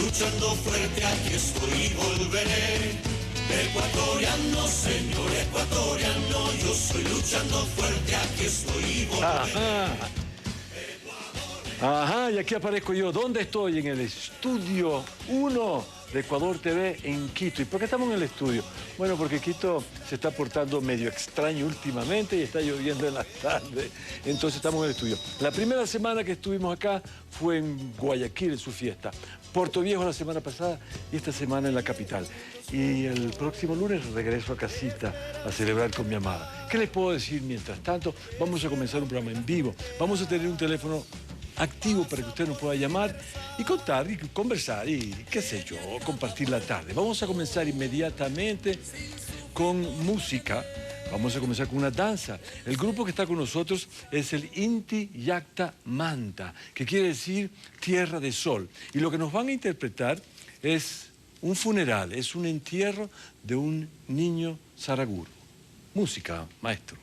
luchando fuerte, aquí estoy y volveré. Ecuatoriano, señor ecuatoriano, yo soy luchando fuerte, aquí estoy y volveré. Ajá, y aquí aparezco yo. ¿Dónde estoy? En el estudio 1 de Ecuador TV en Quito. ¿Y por qué estamos en el estudio? Bueno, porque Quito se está portando medio extraño últimamente y está lloviendo en las tardes. Entonces estamos en el estudio. La primera semana que estuvimos acá fue en Guayaquil, en su fiesta. Puerto Viejo la semana pasada y esta semana en la capital. Y el próximo lunes regreso a casita a celebrar con mi amada. ¿Qué les puedo decir mientras tanto? Vamos a comenzar un programa en vivo. Vamos a tener un teléfono activo para que usted nos pueda llamar y contar y conversar y qué sé yo, compartir la tarde. Vamos a comenzar inmediatamente con música. Vamos a comenzar con una danza. El grupo que está con nosotros es el Inti Yacta Manta, que quiere decir tierra de sol. Y lo que nos van a interpretar es un funeral, es un entierro de un niño saraguro. Música, maestro.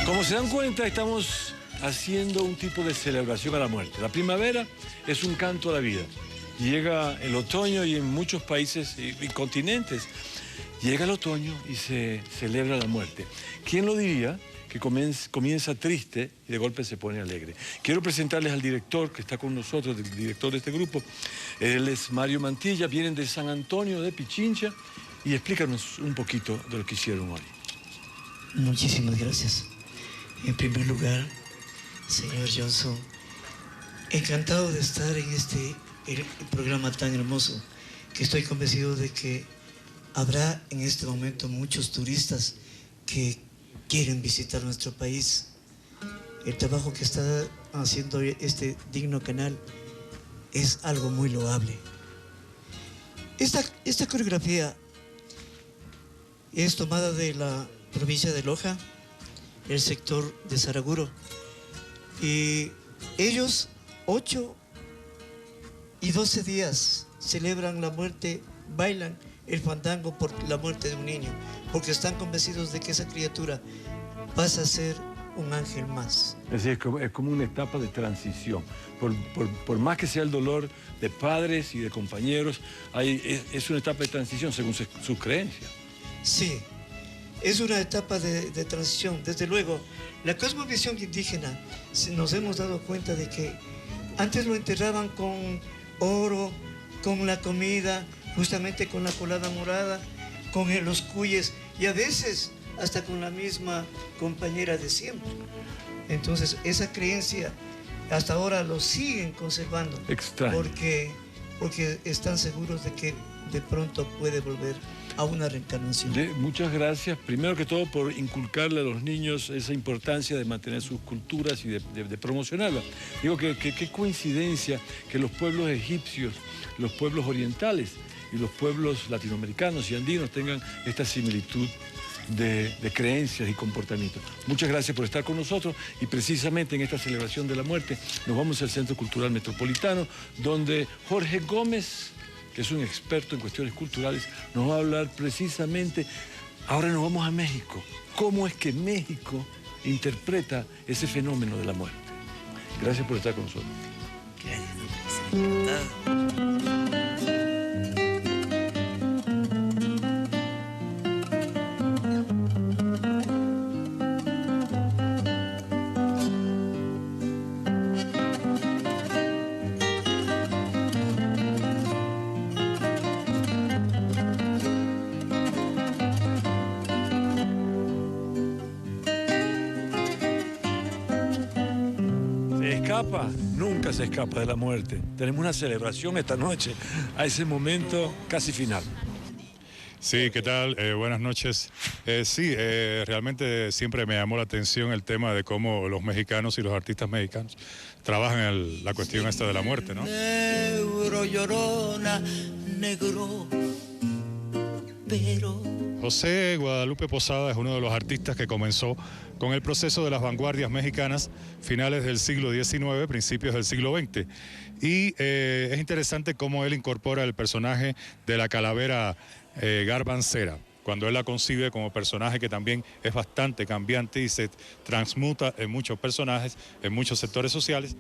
Como se dan cuenta, estamos haciendo un tipo de celebración a la muerte. La primavera es un canto a la vida. Llega el otoño y en muchos países y continentes llega el otoño y se celebra la muerte. ¿Quién lo diría? Que comienza triste y de golpe se pone alegre. Quiero presentarles al director que está con nosotros, el director de este grupo. Él es Mario Mantilla, vienen de San Antonio de Pichincha y explícanos un poquito de lo que hicieron hoy. Muchísimas gracias. En primer lugar, señor Johnson, encantado de estar en este programa tan hermoso, que estoy convencido de que habrá en este momento muchos turistas que quieren visitar nuestro país. El trabajo que está haciendo este digno canal es algo muy loable. Esta coreografía es tomada de la provincia de Loja, el sector de Saraguro, y ellos 8 y 12 días celebran la muerte, bailan el fandango por la muerte de un niño, porque están convencidos de que esa criatura pasa a ser un ángel más. Es decir, es como una etapa de transición. Por más que sea el dolor de padres y de compañeros, es una etapa de transición según sus creencias. Sí, es una etapa de transición. Desde luego, la cosmovisión indígena, nos hemos dado cuenta de que antes lo enterraban con oro, con la comida, justamente con la colada morada, con los cuyes y a veces hasta con la misma compañera de siempre. Entonces, esa creencia hasta ahora lo siguen conservando. Extraño. Porque están seguros de que de pronto puede volver a una reencarnación. Muchas gracias, primero que todo, por inculcarle a los niños esa importancia de mantener sus culturas y de promocionarlas. Digo que qué coincidencia que los pueblos egipcios, los pueblos orientales y los pueblos latinoamericanos y andinos tengan esta similitud de creencias y comportamientos. Muchas gracias por estar con nosotros y precisamente en esta celebración de la muerte nos vamos al Centro Cultural Metropolitano, donde Jorge Gómez, que es un experto en cuestiones culturales, nos va a hablar precisamente. Ahora nos vamos a México. ¿Cómo es que México interpreta ese fenómeno de la muerte? Gracias por estar con nosotros. Nunca se escapa de la muerte. Tenemos una celebración esta noche a ese momento casi final. Sí, ¿qué tal? Buenas noches. Realmente siempre me llamó la atención el tema de cómo los mexicanos y los artistas mexicanos trabajan la cuestión esta de la muerte, ¿no? Negro, llorona, negro, pero... José Guadalupe Posada es uno de los artistas que comenzó con el proceso de las vanguardias mexicanas finales del siglo XIX, principios del siglo XX. Y es interesante cómo él incorpora el personaje de la calavera garbancera, cuando él la concibe como personaje que también es bastante cambiante y se transmuta en muchos personajes, en muchos sectores sociales.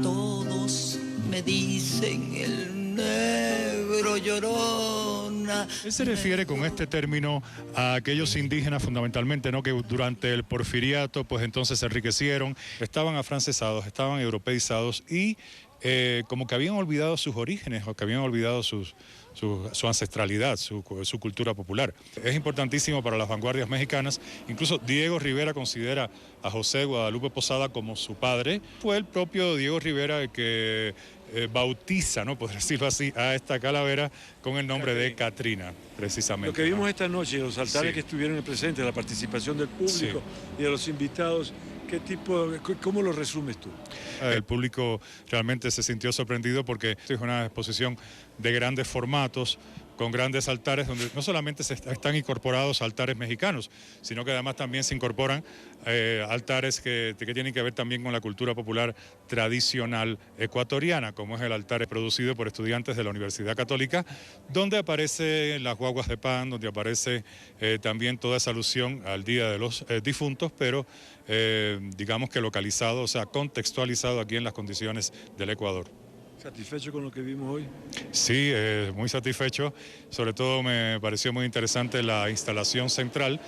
Todos me dicen el negro llorona. Él se refiere con este término a aquellos indígenas fundamentalmente, ¿no?, que durante el porfiriato pues entonces se enriquecieron, estaban afrancesados, estaban europeizados y como que habían olvidado sus orígenes o que habían olvidado su ancestralidad, su cultura popular. Es importantísimo para las vanguardias mexicanas. Incluso Diego Rivera considera a José Guadalupe Posada como su padre. Fue el propio Diego Rivera el que bautiza, ¿no?, por decirlo así, a esta calavera con el nombre de Catrina, precisamente. Lo que vimos, ¿no?, esta noche, los altares, sí, que estuvieron presentes, la participación del público, sí, y de los invitados, ¿cómo lo resumes tú? El público realmente se sintió sorprendido porque es una exposición de grandes formatos, con grandes altares, donde no solamente están incorporados altares mexicanos, sino que además también se incorporan altares que tienen que ver también con la cultura popular tradicional ecuatoriana, como es el altar producido por estudiantes de la Universidad Católica, donde aparecen las guaguas de pan, donde aparece también toda esa alusión al Día de los Difuntos, pero digamos que localizado, o sea, contextualizado aquí en las condiciones del Ecuador. ¿Satisfecho con lo que vimos hoy? Sí, muy satisfecho. Sobre todo me pareció muy interesante la instalación central,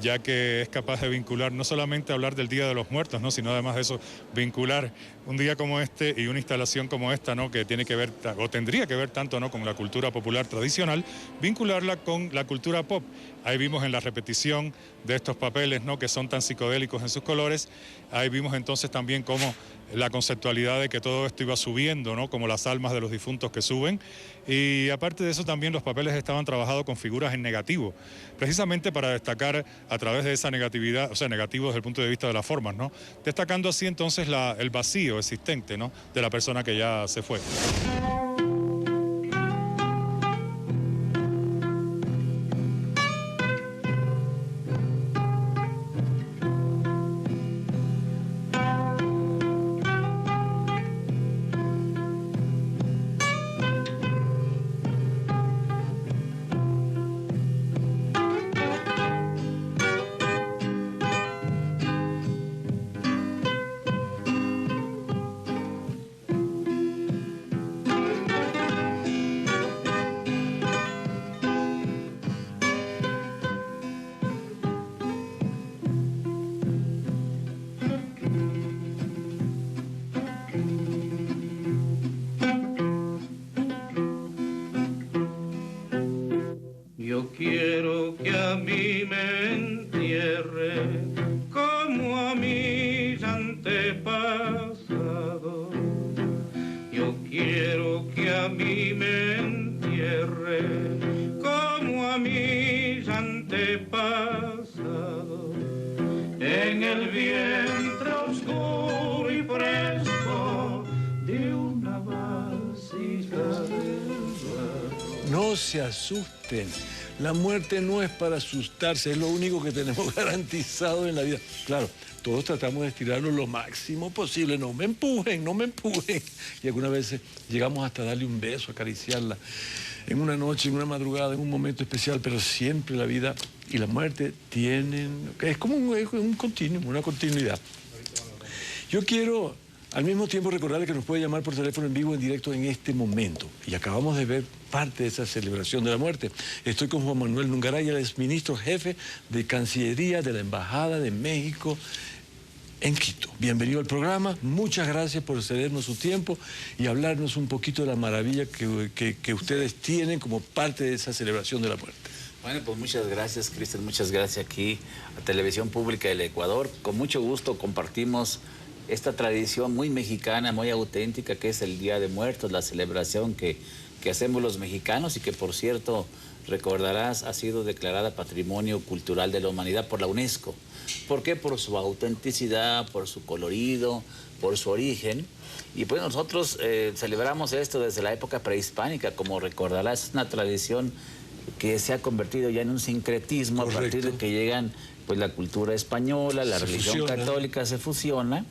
ya que es capaz de vincular, no solamente hablar del Día de los Muertos, ¿no?, sino además de eso, vincular un día como este y una instalación como esta, ¿no?, que tiene que ver, o tendría que ver tanto, ¿no?, con la cultura popular tradicional, vincularla con la cultura pop. Ahí vimos en la repetición de estos papeles, ¿no?, que son tan psicodélicos en sus colores. Ahí vimos entonces también cómo la conceptualidad de que todo esto iba subiendo, ¿no?, como las almas de los difuntos que suben. Y aparte de eso también los papeles estaban trabajados con figuras en negativo, precisamente para destacar a través de esa negatividad, o sea, negativo desde el punto de vista de las formas, ¿no?, destacando así entonces el vacío existente, ¿no?, de la persona que ya se fue. Yo quiero que a mí me entierre como a mis antepasados. Yo quiero que a mí me entierre como a mis antepasados, en el vientre oscuro y fresco de una vasija del río. No se asusten. La muerte no es para asustarse, es lo único que tenemos garantizado en la vida. Claro, todos tratamos de estirarlo lo máximo posible. No me empujen, no me empujen. Y algunas veces llegamos hasta darle un beso, acariciarla. En una noche, en una madrugada, en un momento especial, pero siempre la vida y la muerte tienen... Es como un continuum, una continuidad. Yo quiero al mismo tiempo recordarle que nos puede llamar por teléfono en vivo, en directo en este momento. Y acabamos de ver parte de esa celebración de la muerte. Estoy con Juan Manuel Nungaray, él es ministro jefe de Cancillería de la Embajada de México en Quito. Bienvenido al programa, muchas gracias por cedernos su tiempo y hablarnos un poquito de la maravilla que ustedes tienen como parte de esa celebración de la muerte. Bueno, pues muchas gracias, Cristian, muchas gracias aquí a Televisión Pública del Ecuador. Con mucho gusto compartimos esta tradición muy mexicana, muy auténtica, que es el Día de Muertos, la celebración que hacemos los mexicanos y que, por cierto, recordarás, ha sido declarada Patrimonio Cultural de la Humanidad por la UNESCO. ¿Por qué? Por su autenticidad, por su colorido, por su origen. Y pues nosotros celebramos esto desde la época prehispánica, como recordarás, es una tradición que se ha convertido ya en un sincretismo. Correcto. A partir de que llegan pues la cultura española, la religión católica se fusiona,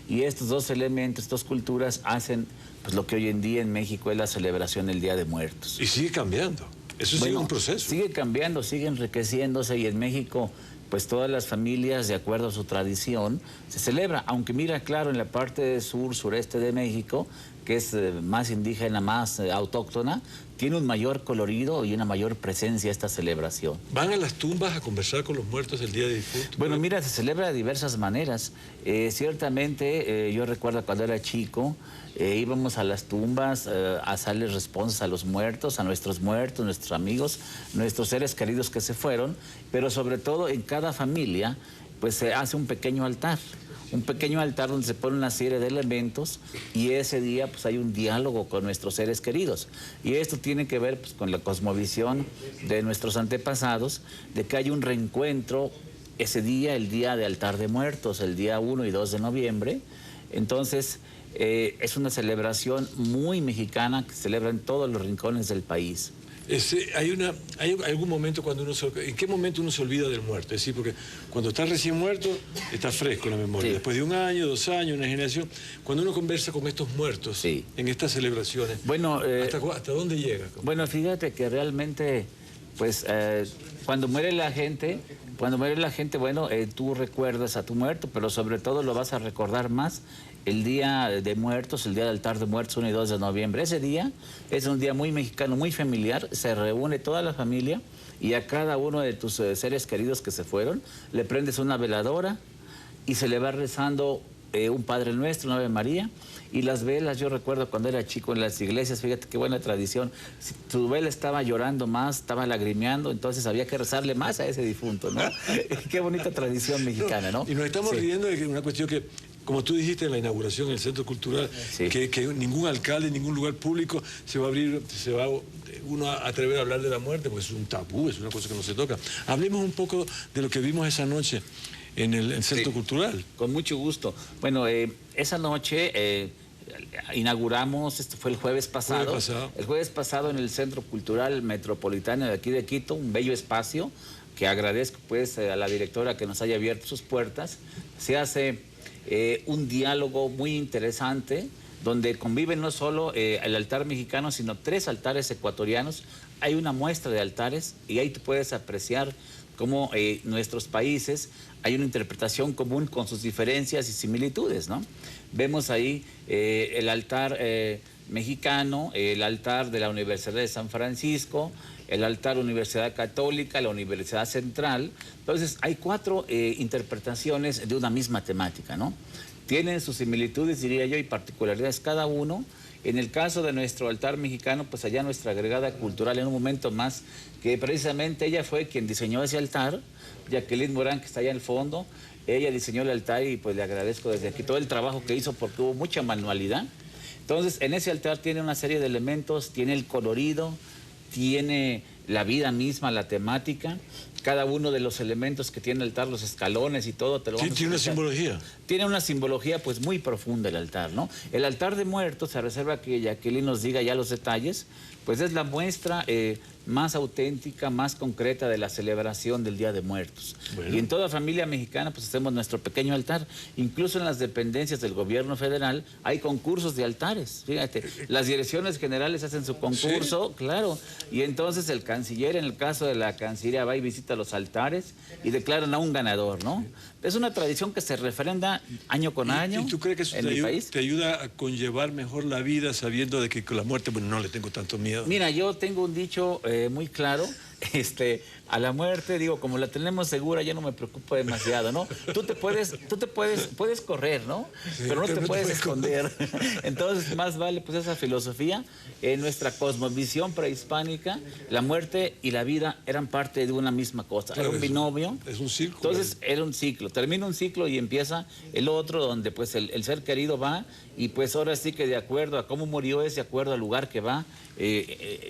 y estos dos elementos, estas culturas hacen pues lo que hoy en día en México es la celebración del Día de Muertos. Y sigue cambiando, eso sigue un proceso. Sigue cambiando, sigue enriqueciéndose, y en México pues todas las familias, de acuerdo a su tradición, se celebra, aunque mira, claro, en la parte sur, sureste de México, que es más indígena, más autóctona, tiene un mayor colorido y una mayor presencia esta celebración. ¿Van a las tumbas a conversar con los muertos el día de difuntos? Bueno, mira, se celebra de diversas maneras. Ciertamente, yo recuerdo cuando era chico, íbamos a las tumbas a hacerles responsas a los muertos, a nuestros muertos, nuestros amigos, nuestros seres queridos que se fueron, pero sobre todo en cada familia pues se hace un pequeño altar. Un pequeño altar donde se pone una serie de elementos, y ese día pues hay un diálogo con nuestros seres queridos. Y esto tiene que ver pues con la cosmovisión de nuestros antepasados, de que hay un reencuentro ese día, el día de altar de muertos, el día 1 y 2 de noviembre. Entonces es una celebración muy mexicana que se celebra en todos los rincones del país. ¿Hay algún momento cuando en qué momento uno se olvida del muerto? Es decir, porque cuando está recién muerto, está fresco en la memoria. Sí. Después de 1 año, 2 años, una generación, cuando uno conversa con estos muertos, sí, en estas celebraciones, bueno, ¿hasta dónde llega? Bueno, fíjate que realmente, pues, cuando muere la gente, bueno, tú recuerdas a tu muerto, pero sobre todo lo vas a recordar más el Día de Muertos, el Día del Altar de Muertos, 1 y 2 de noviembre. Ese día es un día muy mexicano, muy familiar. Se reúne toda la familia y a cada uno de tus seres queridos que se fueron le prendes una veladora y se le va rezando un Padre Nuestro, una Ave María. Y las velas, yo recuerdo cuando era chico en las iglesias, fíjate qué buena tradición, si tu vela estaba llorando más, estaba lagrimeando, entonces había que rezarle más a ese difunto, ¿no? Qué bonita tradición mexicana, ¿no? Y nos estamos riendo de una cuestión que, como tú dijiste en la inauguración en el Centro Cultural, sí, que ningún alcalde, ningún lugar público se va uno a atrever a hablar de la muerte, porque es un tabú, es una cosa que no se toca. Hablemos un poco de lo que vimos esa noche en el Centro Cultural. Con mucho gusto. Bueno, esa noche inauguramos, esto fue el jueves pasado. El jueves pasado en el Centro Cultural Metropolitano de aquí de Quito, un bello espacio que agradezco pues a la directora que nos haya abierto sus puertas. Se hace un diálogo muy interesante donde conviven no solo el altar mexicano, sino 3 altares ecuatorianos. Hay una muestra de altares y ahí tú puedes apreciar cómo nuestros países hay una interpretación común con sus diferencias y similitudes, ¿no? Vemos ahí el altar mexicano, el altar de la Universidad de San Francisco, el altar Universidad Católica, la Universidad Central. Entonces, hay 4 interpretaciones de una misma temática, ¿no? Tienen sus similitudes, diría yo, y particularidades cada uno, En el caso de nuestro altar mexicano, pues allá nuestra agregada cultural, en un momento más, que precisamente ella fue quien diseñó ese altar, Jacqueline Morán, que está allá en el fondo, ella diseñó el altar y pues le agradezco desde aquí todo el trabajo que hizo porque hubo mucha manualidad. Entonces, en ese altar tiene una serie de elementos, tiene el colorido, tiene la vida misma, la temática, cada uno de los elementos que tiene el altar, los escalones y todo, te lo vamos a ¿Tiene una simbología? Tiene una simbología pues muy profunda el altar, ¿no? El altar de muertos, se reserva que Jacqueline nos diga ya los detalles, pues es la muestra más auténtica, más concreta de la celebración del Día de Muertos. Bueno. Y en toda familia mexicana pues hacemos nuestro pequeño altar. Incluso en las dependencias del gobierno federal hay concursos de altares. Fíjate, las direcciones generales hacen su concurso, ¿sí? Claro. Y entonces el canciller, en el caso de la Cancillería, va y visita los altares y declaran a un ganador, ¿no? Es una tradición que se refrenda año con año. ¿Y tú crees que eso te ayuda a conllevar mejor la vida sabiendo de que con la muerte, bueno, no le tengo tanto miedo? Mira, yo tengo un dicho muy claro, a la muerte, digo, como la tenemos segura, ya no me preocupo demasiado, ¿no? Tú puedes correr, ¿no? Sí, pero no te puedes esconder. Entonces, más vale pues esa filosofía. En nuestra cosmovisión prehispánica, la muerte y la vida eran parte de una misma cosa. Claro, era un binomio. Es un ciclo. Entonces, era un ciclo. Termina un ciclo y empieza el otro, donde pues el ser querido va y pues ahora sí que de acuerdo a cómo murió es de acuerdo al lugar que va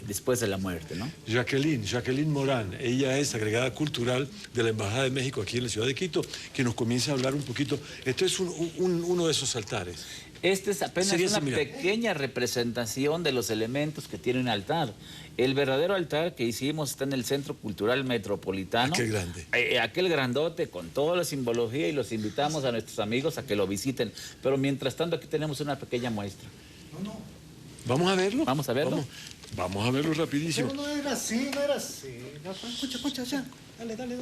después de la muerte, ¿no? Jacqueline Morán, ella es agregada cultural de la Embajada de México aquí en la ciudad de Quito, que nos comienza a hablar un poquito. Esto es uno de esos altares. Este es apenas una pequeña representación de los elementos que tiene un altar. El verdadero altar que hicimos está en el Centro Cultural Metropolitano. Aquel grande. Aquel grandote con toda la simbología, y los invitamos a nuestros amigos a que lo visiten. Pero mientras tanto aquí tenemos una pequeña muestra. ¿Vamos a verlo? Vamos a verlo. Vamos a verlo rapidísimo. Pero no era así. No, escucha, ya. Dale.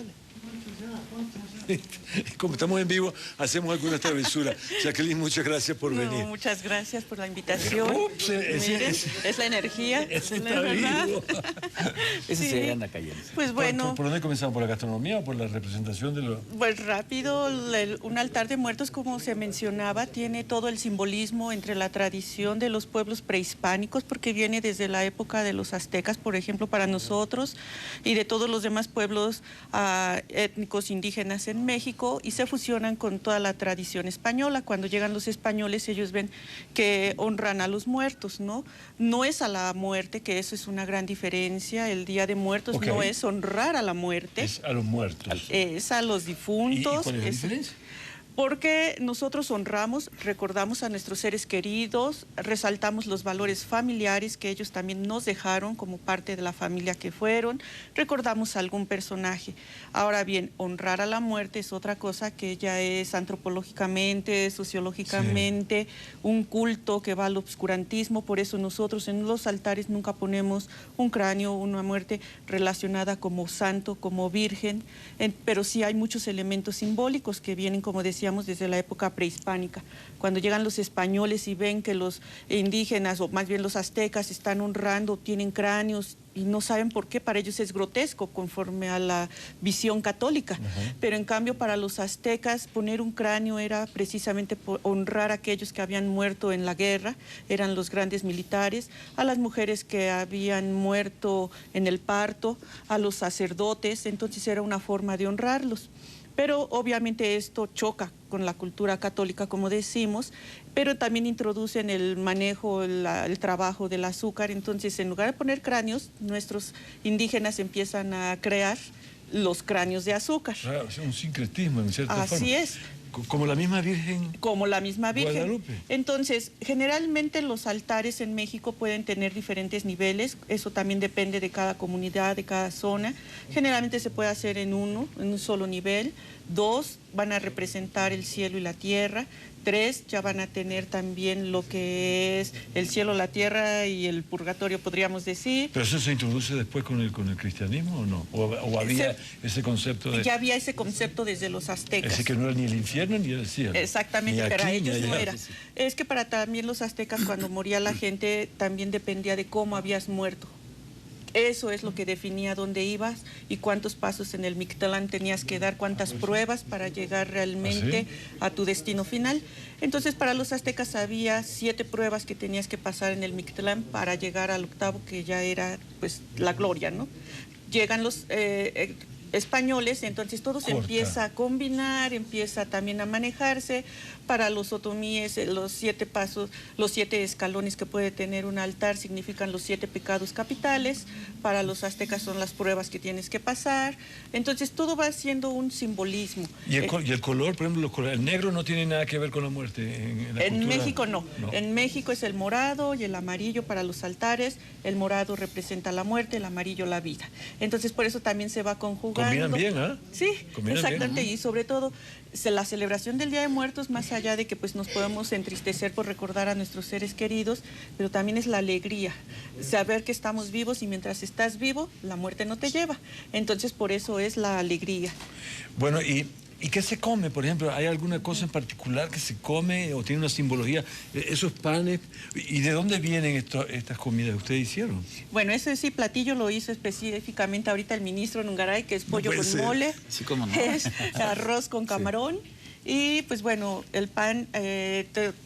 Como estamos en vivo, hacemos alguna travesura. Jacqueline, muchas gracias por venir. Muchas gracias por la invitación. Miren, es la energía. Ese es la está verdad. vivo. Ese se anda cayendo. Pues bueno. ¿Por dónde comenzamos? ¿Por la gastronomía o por la representación de lo...? Pues rápido, un altar de muertos, como se mencionaba, tiene todo el simbolismo entre la tradición de los pueblos prehispánicos, porque viene desde la época de los aztecas, por ejemplo, para nosotros, y de todos los demás pueblos étnicos indígenas en México, y se fusionan con toda la tradición española. Cuando llegan los españoles, ellos ven que honran a los muertos, ¿no? No es a la muerte, que eso es una gran diferencia. El Día de Muertos no es honrar a la muerte. Es a los muertos. Es a los difuntos. ¿Y cuál es la diferencia? Porque nosotros honramos, recordamos a nuestros seres queridos, resaltamos los valores familiares que ellos también nos dejaron como parte de la familia que fueron, recordamos a algún personaje. Ahora bien, honrar a la muerte es otra cosa que ya es antropológicamente, sociológicamente, un culto que va al obscurantismo. Por eso nosotros en los altares nunca ponemos un cráneo, una muerte relacionada como santo, como virgen, pero sí hay muchos elementos simbólicos que vienen, como decíamos, desde la época prehispánica. Cuando llegan los españoles y ven que los indígenas, o más bien los aztecas, están honrando, tienen cráneos, y no saben por qué, para ellos es grotesco conforme a la visión católica. Pero en cambio para los aztecas poner un cráneo era precisamente por honrar a aquellos que habían muerto en la guerra, eran los grandes militares, a las mujeres que habían muerto en el parto, a los sacerdotes. Entonces era una forma de honrarlos. Pero obviamente esto choca con la cultura católica, como decimos, pero también introducen el manejo, el trabajo del azúcar. Entonces, en lugar de poner cráneos, nuestros indígenas empiezan a crear los cráneos de azúcar. Claro, es un sincretismo, en cierta forma. Así es. Como la misma Virgen. Como la misma Virgen. Guadalupe. Entonces, generalmente los altares en México pueden tener diferentes niveles. Eso también depende de cada comunidad, de cada zona. Generalmente se puede hacer en un solo nivel. 2 van a representar el cielo y la tierra. 3 ya van a tener también lo que es el cielo, la tierra y el purgatorio, podríamos decir. ¿Pero eso se introduce después con el cristianismo o no? ¿O había ese concepto de...? Ya había ese concepto desde los aztecas. Ese que no era ni el infierno ni el cielo. Exactamente, pero para ellos no era. Es que para también los aztecas, cuando moría la gente, también dependía de cómo habías muerto. eso es lo que definía dónde ibas y cuántos pasos en el Mictlán tenías que dar, cuántas pruebas para llegar realmente a tu destino final. Entonces, para los aztecas había 7 pruebas que tenías que pasar en el Mictlán para llegar al octavo, que ya era pues la gloria, ¿no? Llegan los españoles, entonces todo se empieza a combinar, empieza también a manejarse. Para los otomíes, los 7 pasos, los 7 escalones que puede tener un altar significan los 7 pecados capitales. Para los aztecas son las pruebas que tienes que pasar. Entonces todo va siendo un simbolismo. ¿Y el color, por ejemplo, el negro no tiene nada que ver con la muerte? En México no. En México es el morado y el amarillo para los altares. El morado representa la muerte, el amarillo la vida. Entonces por eso también se va conjugando. Combinan bien, ¿ah? Sí, combinan exactamente. Bien. Y sobre todo la celebración del Día de Muertos, más allá de que pues nos podemos entristecer por recordar a nuestros seres queridos, pero también es la alegría, saber que estamos vivos y mientras estás vivo, la muerte no te lleva. Entonces por eso es la alegría. Bueno, ¿y qué se come? Por ejemplo, ¿hay alguna cosa en particular que se come o tiene una simbología? Esos panes, ¿y de dónde vienen estas comidas que ustedes hicieron? Bueno, ese sí, platillo lo hizo específicamente ahorita el ministro Nungaray, que es pollo con mole, sí, cómo no. Es arroz con camarón. Y pues bueno, el pan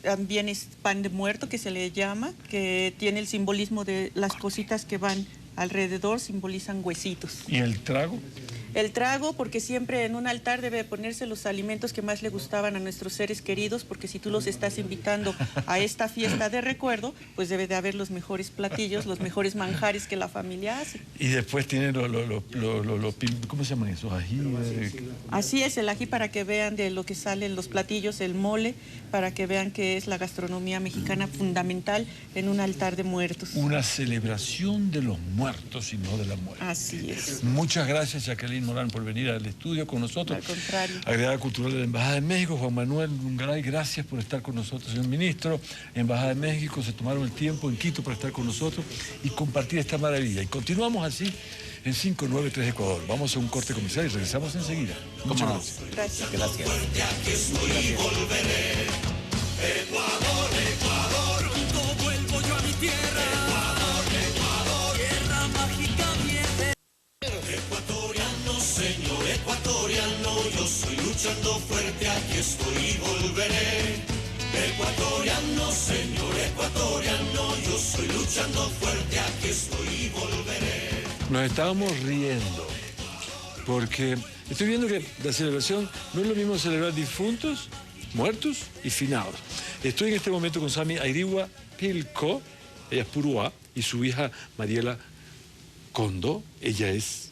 también es pan de muerto, que se le llama, que tiene el simbolismo de las cositas que van alrededor, simbolizan huesitos. ¿Y el trago? El trago, porque siempre en un altar debe ponerse los alimentos que más le gustaban a nuestros seres queridos, porque si tú los estás invitando a esta fiesta de recuerdo, pues debe de haber los mejores platillos, los mejores manjares que la familia hace. Y después tienen ¿cómo se llaman esos? Ají. Así es, el ají, para que vean de lo que salen los platillos, el mole, para que vean que es la gastronomía mexicana fundamental en un altar de muertos. Una celebración de los muertos y no de la muerte. Así es. Muchas gracias, Jacqueline Morán, por venir al estudio con nosotros. Al contrario. Agregada Cultural de la Embajada de México, Juan Manuel Nungaray, gracias por estar con nosotros, señor ministro. Embajada de México se tomaron el tiempo en Quito para estar con nosotros y compartir esta maravilla. Y continuamos así en 593 Ecuador. Vamos a un corte comercial y regresamos enseguida. Muchas gracias. Gracias. Ecuador, Ecuador, pronto vuelvo yo a mi tierra. Ecuador, tierra mágica viene. Ecuatoriano, señor ecuatoriano, yo soy luchando fuerte, aquí estoy y volveré. Ecuatoriano, señor ecuatoriano, yo soy luchando fuerte, aquí estoy y volveré. Nos estábamos riendo porque estoy viendo que la celebración no es lo mismo celebrar difuntos, muertos y finados. Estoy en este momento con Sami Airigua Pilco, ella es Puruá, y su hija Mariela Kondo. Ella es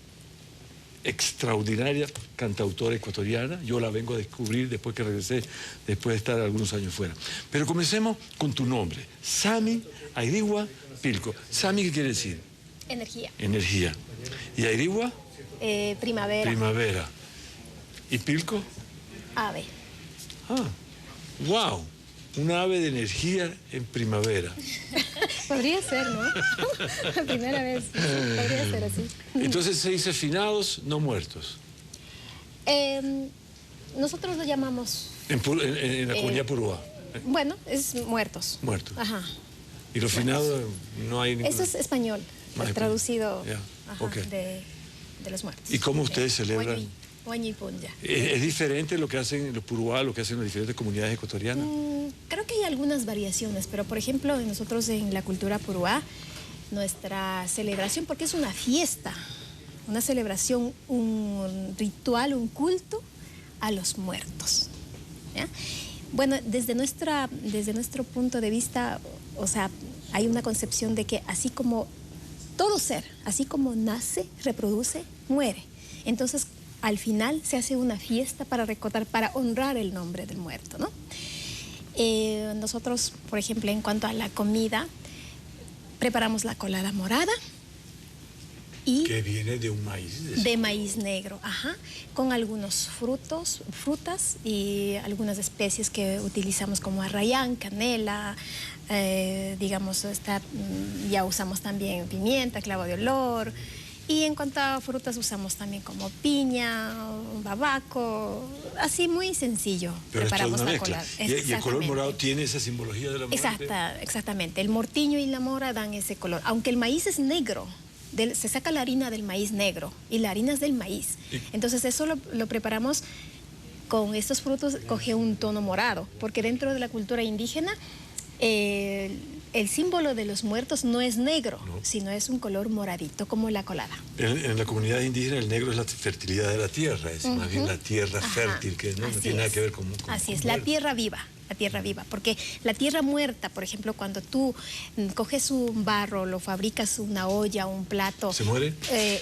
extraordinaria cantautora ecuatoriana. Yo la vengo a descubrir después que regresé, después de estar algunos años fuera. Pero comencemos con tu nombre, Sami Airigua Pilco. Sami, ¿qué quiere decir? Energía. Energía. ¿Y Airigua? Primavera. Primavera. ¿Y Pilco? Ave. Ah, wow. Un ave de energía en primavera. Podría ser, ¿no? La primera vez. Podría ser así. Entonces se dice finados, no muertos. Nosotros lo llamamos... En la comunidad Puruá. Bueno, es muertos. Muertos. Ajá. Y los finados no hay ningún... Eso es español, traducido Okay. de los muertos. ¿Y cómo ustedes celebran? Huañipunya. ¿Es diferente lo que hacen los Puruá, lo que hacen las diferentes comunidades ecuatorianas? Creo que hay algunas variaciones, pero por ejemplo, nosotros en la cultura Puruá, nuestra celebración, porque es una fiesta, una celebración, un ritual, un culto a los muertos. ¿Ya? Bueno, desde nuestro punto de vista, o sea, hay una concepción de que así como todo ser, así como nace, reproduce, muere. Entonces, al final se hace una fiesta para recordar, para honrar el nombre del muerto, ¿no? Nosotros, por ejemplo, en cuanto a la comida, preparamos la colada morada. Y que viene de un maíz. De maíz negro, ajá, con algunos frutas y algunas especies que utilizamos como arrayán, canela, digamos, ya usamos también pimienta, clavo de olor. Y en cuanto a frutas usamos también como piña, babaco, así muy sencillo. Pero preparamos es toda una la mezcla. colada. Y el color morado tiene esa simbología de la muerte. Exactamente. El mortiño y la mora dan ese color. Aunque el maíz es negro, se saca la harina del maíz negro y la harina es del maíz. Entonces eso lo preparamos con estos frutos, coge un tono morado, porque dentro de la cultura indígena el símbolo de los muertos no es negro, sino es un color moradito, como la colada. En la comunidad indígena el negro es la fertilidad de la tierra, es más bien la tierra fértil, que no tiene nada que ver con Así es, la tierra viva, porque la tierra muerta, por ejemplo, cuando tú coges un barro, lo fabricas una olla, un plato... ¿Se muere?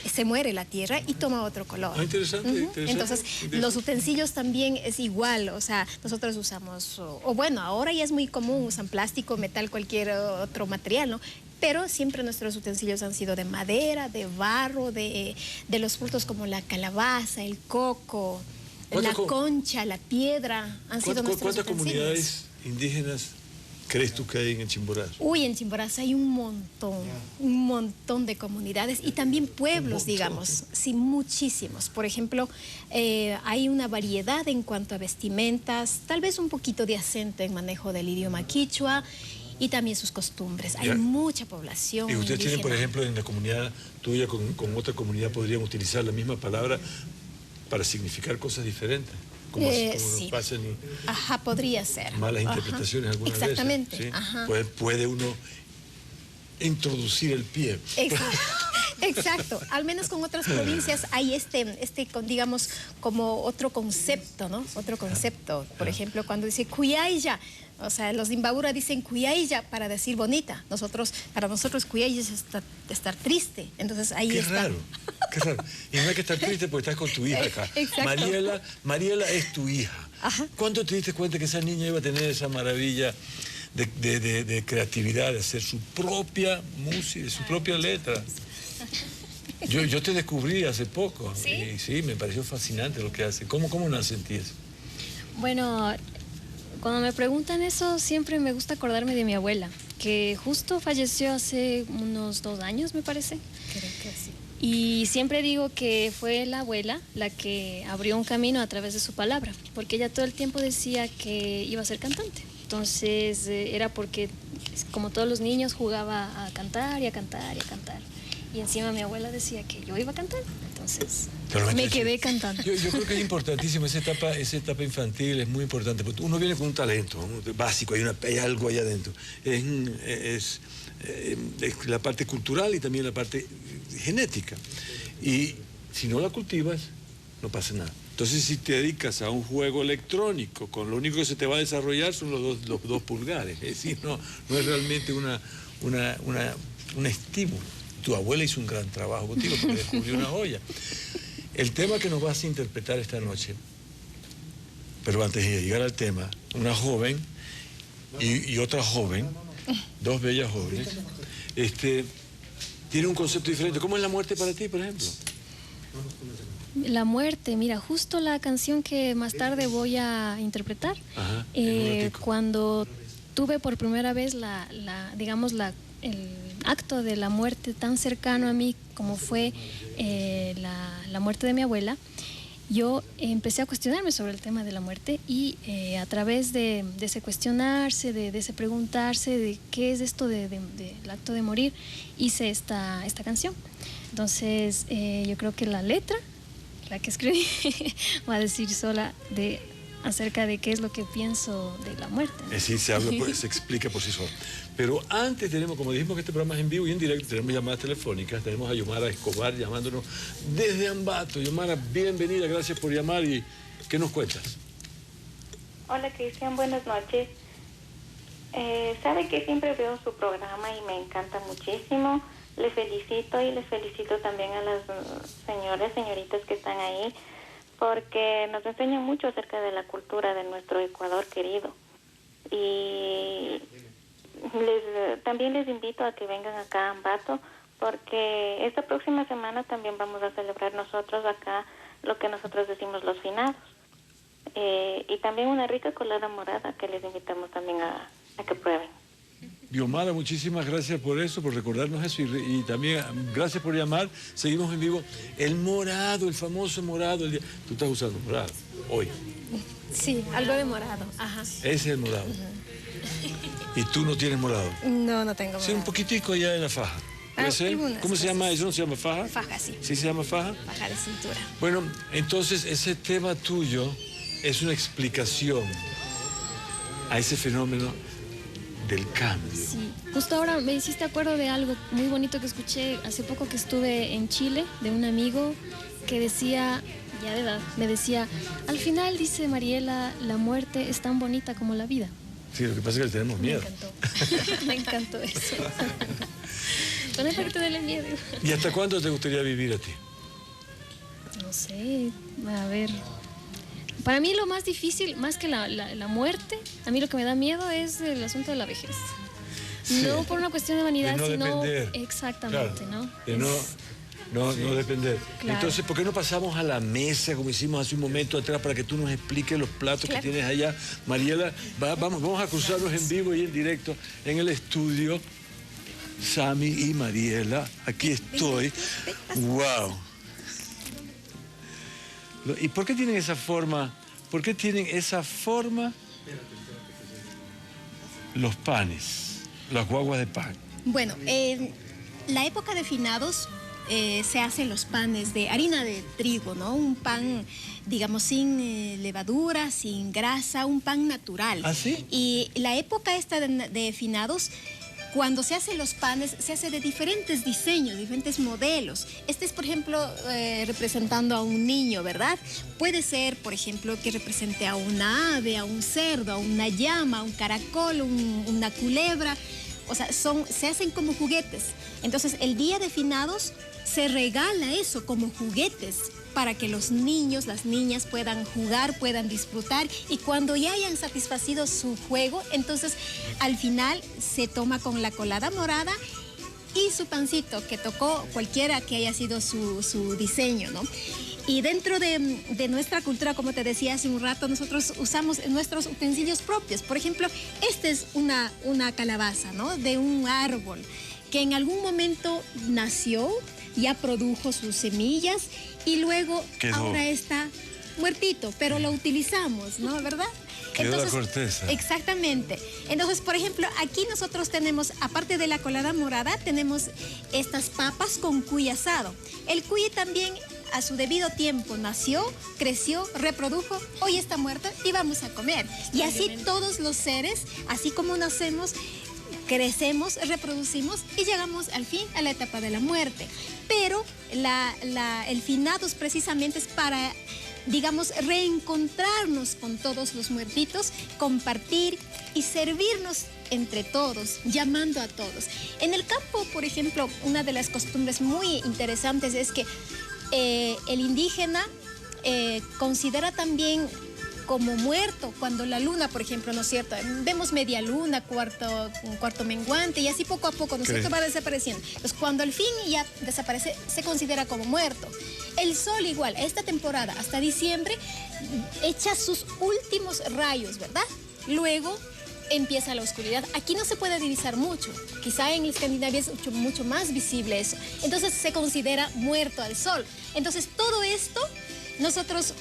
Se muere la tierra y toma otro color. Interesante. Entonces, los utensilios también es igual, o sea, nosotros usamos, o bueno, ahora ya es muy común, usan plástico, metal, cualquier otro material, ¿no? Pero siempre nuestros utensilios han sido de madera, de barro, de los frutos como la calabaza, el coco, la concha, la piedra, han sido nuestros ¿Cuántas comunidades indígenas crees tú que hay en Chimborazo? Uy, en Chimborazo hay un montón de comunidades y también pueblos, digamos, sí, muchísimos. Por ejemplo, hay una variedad en cuanto a vestimentas, tal vez un poquito de acento en manejo del idioma quichua y también sus costumbres. Hay mucha población ¿Y ustedes indígena. tienen, por ejemplo, en la comunidad tuya con otra comunidad, podrían utilizar la misma palabra para significar cosas diferentes? Como sí. nos pasan Podría ser. malas interpretaciones algunas veces. Exactamente. ¿Sí? Ajá. Puede uno introducir el pie. Exacto. Al menos con otras provincias hay digamos, como otro concepto, ¿no? Otro concepto. Por ejemplo, cuando dice Cuyaya, o sea, los de Imbabura dicen Cuyaya para decir bonita. Para nosotros Cuyaya es estar triste. Entonces ahí está. Qué raro. Y no hay que estar triste porque estás con tu hija acá. Exacto. Mariela es tu hija. Ajá. ¿Cuándo te diste cuenta que esa niña iba a tener esa maravilla de creatividad, de hacer su propia música, su propia letra? Yo te descubrí hace poco. ¿Sí? Y sí, me pareció fascinante lo que hace. ¿Cómo la sentías? Bueno, cuando me preguntan eso, siempre me gusta acordarme de mi abuela, que justo falleció hace unos 2 años, me parece. Creo que sí. Y siempre digo que fue la abuela la que abrió un camino a través de su palabra, porque ella todo el tiempo decía que iba a ser cantante. Entonces era porque, como todos los niños, jugaba a cantar y a cantar y a cantar. Y encima mi abuela decía que yo iba a cantar, entonces me quedé cantando. Yo creo que es importantísimo, esa etapa infantil es muy importante, porque uno viene con un talento básico, hay algo allá adentro. Es la parte cultural y también la parte genética. Y si no la cultivas, no pasa nada. Entonces, si te dedicas a un juego electrónico, con lo único que se te va a desarrollar son los dos pulgares. Es decir, no es realmente un estímulo. Tu abuela hizo un gran trabajo contigo porque descubrió una joya. El tema que nos vas a interpretar esta noche, pero antes de llegar al tema, una joven y otra joven, dos bellas jóvenes, tiene un concepto diferente. ¿Cómo es la muerte para ti, por ejemplo? La muerte, mira, justo la canción que más tarde voy a interpretar, cuando tuve por primera vez el acto de la muerte tan cercano a mí como fue la muerte de mi abuela, yo empecé a cuestionarme sobre el tema de la muerte y a través de ese cuestionarse, de ese preguntarse de qué es esto del acto de morir, hice esta canción. Entonces yo creo que la letra, la que escribí, va a decir sola acerca de qué es lo que pienso de la muerte, ¿no? Sí, se explica por sí solo. Pero antes tenemos, como dijimos que este programa es en vivo y en directo, tenemos llamadas telefónicas, tenemos a Yomara Escobar llamándonos desde Ambato. Yomara, bienvenida, gracias por llamar y ¿qué nos cuentas? Hola Cristian, buenas noches. Sabe que siempre veo su programa y me encanta muchísimo. Le felicito y les felicito también a las señoritas que están ahí, porque nos enseñan mucho acerca de la cultura de nuestro Ecuador querido. Y también les invito a que vengan acá a Ambato, porque esta próxima semana también vamos a celebrar nosotros acá lo que nosotros decimos los finados. Y también una rica colada morada que les invitamos también a que prueben. Yomara, muchísimas gracias por eso, por recordarnos eso y también gracias por llamar. Seguimos en vivo. El morado, el famoso morado. Tú estás usando morado hoy. Sí, algo de morado. Ajá. Ese es el morado. ¿Y tú no tienes morado? No tengo morado. Sí, un poquitico allá en la faja. ¿Puede ser? ¿Cómo se llama eso? ¿No se llama faja? Faja, sí. ¿Sí se llama faja? Faja de cintura. Bueno, entonces ese tema tuyo es una explicación a ese fenómeno del cambio. Sí, justo ahora me hiciste acuerdo de algo muy bonito que escuché hace poco que estuve en Chile, de un amigo que decía, ya de edad, me decía, al final, dice Mariela, la muerte es tan bonita como la vida. Sí, lo que pasa es que le tenemos miedo. Me encantó, me encantó eso. No es para que te dé miedo. ¿Y hasta cuándo te gustaría vivir a ti? No sé, a ver. Para mí lo más difícil, más que la muerte, a mí lo que me da miedo es el asunto de la vejez. Sí. No por una cuestión de vanidad, de no sino... depender. Exactamente, claro, ¿no? De no depender. Claro. Entonces, ¿por qué no pasamos a la mesa, como hicimos hace un momento atrás, para que tú nos expliques los platos que tienes allá? Mariela, vamos a cruzarnos en vivo y en directo en el estudio. Sammy y Mariela, aquí estoy. ¡Wow! ¿Y por qué tienen esa forma? ¿Por qué tienen esa forma los panes, las guaguas de pan? Bueno, en la época de finados se hacen los panes de harina de trigo, ¿no? Un pan, digamos, sin levadura, sin grasa, un pan natural. ¿Ah, sí? Y la época esta de finados, cuando se hacen los panes, se hace de diferentes diseños, diferentes modelos. Este es, por ejemplo, representando a un niño, ¿verdad? Puede ser, por ejemplo, que represente a una ave, a un cerdo, a una llama, a un caracol, una culebra. O sea, se hacen como juguetes. Entonces, el día de finados se regala eso como juguetes para que los niños, las niñas puedan jugar, puedan disfrutar, y cuando ya hayan satisfacido su juego, entonces al final se toma con la colada morada y su pancito que tocó, cualquiera que haya sido su diseño, ¿no? Y dentro de nuestra cultura, como te decía hace un rato, nosotros usamos nuestros utensilios propios. Por ejemplo, esta es una calabaza, ¿no? De un árbol que en algún momento nació, ya produjo sus semillas y luego ahora está muertito, pero lo utilizamos, ¿no? ¿Verdad? Quedó la corteza. Exactamente. Entonces, por ejemplo, aquí nosotros tenemos, aparte de la colada morada, tenemos estas papas con cuy asado. El cuy también a su debido tiempo nació, creció, reprodujo, hoy está muerto y vamos a comer. Y así todos los seres, así como nacemos, crecemos, reproducimos y llegamos al fin a la etapa de la muerte. Pero el finados precisamente es para, digamos, reencontrarnos con todos los muertitos, compartir y servirnos entre todos, llamando a todos. En el campo, por ejemplo, una de las costumbres muy interesantes es que el indígena considera también como muerto cuando la luna, por ejemplo, ¿no es cierto? Vemos media luna, cuarto menguante y así poco a poco, ¿no es cierto? Va desapareciendo. Entonces, cuando al fin ya desaparece, se considera como muerto. El sol igual, a esta temporada, hasta diciembre, echa sus últimos rayos, ¿verdad? Luego empieza la oscuridad. Aquí no se puede divisar mucho. Quizá en Escandinavia es mucho más visible eso. Entonces se considera muerto al sol. Entonces todo esto nosotros